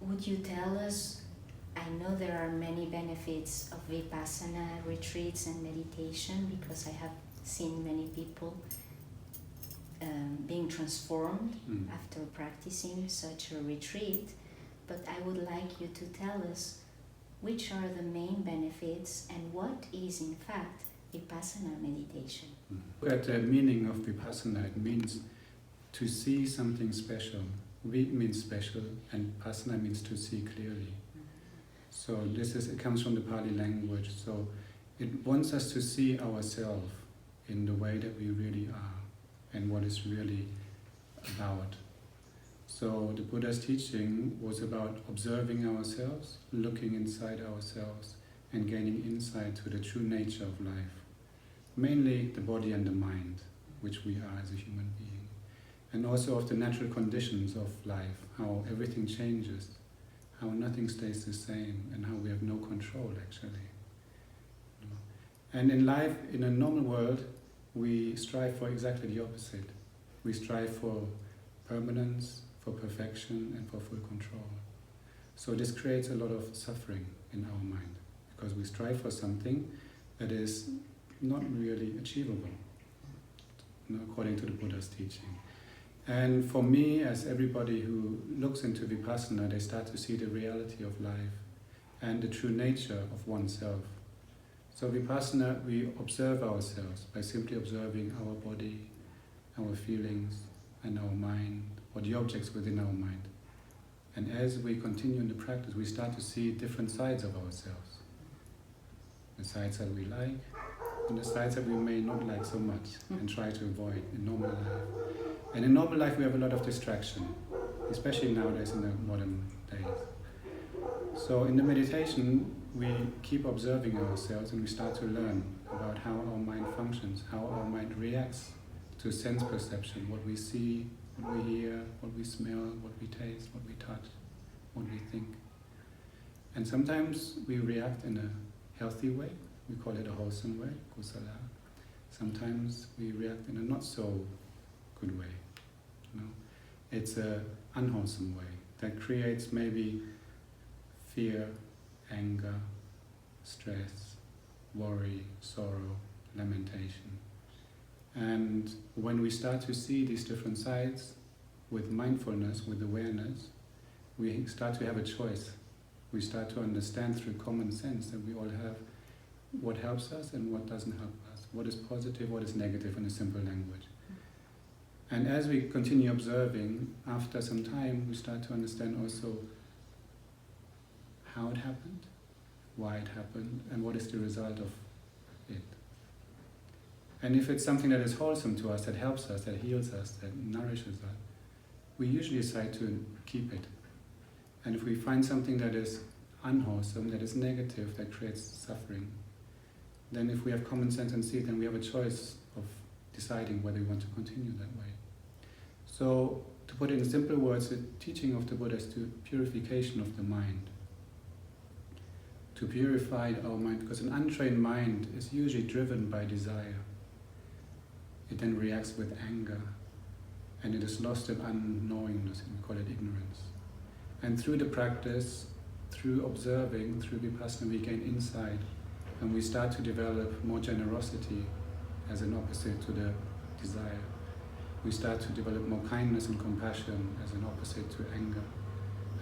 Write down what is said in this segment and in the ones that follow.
would you tell us, I know there are many benefits of Vipassana retreats and meditation, because I have seen many people being transformed after practicing such a retreat, but I would like you to tell us which are the main benefits and what is in fact Vipassana meditation. Look at the meaning of Vipassana. It means to see something special. Vi means special and Passana means to see clearly. So it comes from the Pali language. So it wants us to see ourselves in the way that we really are and what it's really about. So the Buddha's teaching was about observing ourselves, looking inside ourselves, and gaining insight to the true nature of life. Mainly the body and the mind, which we are as a human being. And also of the natural conditions of life, how everything changes, how nothing stays the same, and how we have no control actually. And in life, in a normal world, we strive for exactly the opposite. We strive for permanence, for perfection, and for full control. So this creates a lot of suffering in our mind, because we strive for something that is not really achievable, according to the Buddha's teaching. And for me, as everybody who looks into Vipassana, they start to see the reality of life and the true nature of oneself. So Vipassana, we observe ourselves by simply observing our body, our feelings, and our mind, or the objects within our mind. And as we continue in the practice, we start to see different sides of ourselves. The sides that we like, and the sides that we may not like so much, and try to avoid in normal life. And in normal life we have a lot of distraction, especially nowadays in the modern days. So in the meditation we keep observing ourselves and we start to learn about how our mind functions, how our mind reacts to sense perception, what we see, what we hear, what we smell, what we taste, what we touch, what we think. And sometimes we react in a healthy way, we call it a wholesome way, kusala. Sometimes we react in a not so good way. It's an unwholesome way that creates maybe fear, anger, stress, worry, sorrow, lamentation. And when we start to see these different sides with mindfulness, with awareness, we start to have a choice. We start to understand through common sense that we all have what helps us and what doesn't help us, what is positive, what is negative in a simple language. And as we continue observing, after some time we start to understand also how it happened, why it happened, and what is the result of it. And if it's something that is wholesome to us, that helps us, that heals us, that nourishes us, we usually decide to keep it. And if we find something that is unwholesome, that is negative, that creates suffering, then if we have common sense and see it, then we have a choice of deciding whether we want to continue that way. So, to put it in simple words, the teaching of the Buddha is to purification of the mind. To purify our mind, because an untrained mind is usually driven by desire. It then reacts with anger, and it is lost in unknowingness, and we call it ignorance. And through the practice, through observing, through Vipassana, we gain insight, and we start to develop more generosity as an opposite to the desire. We start to develop more kindness and compassion as an opposite to anger.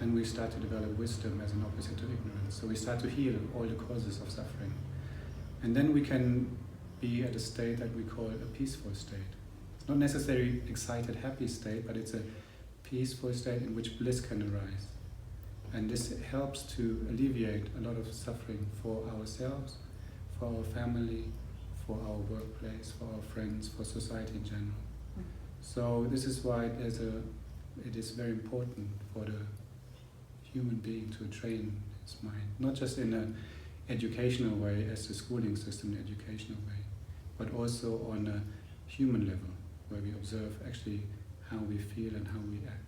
And we start to develop wisdom as an opposite to ignorance. So we start to heal all the causes of suffering. And then we can be at a state that we call a peaceful state. It's not necessarily excited, happy state, but it's a peaceful state in which bliss can arise. And this helps to alleviate a lot of suffering for ourselves, for our family, for our workplace, for our friends, for society in general. So this is why it is very important for the human being to train his mind, not just in an educational way as the schooling system, the educational way, but also on a human level, where we observe actually how we feel and how we act.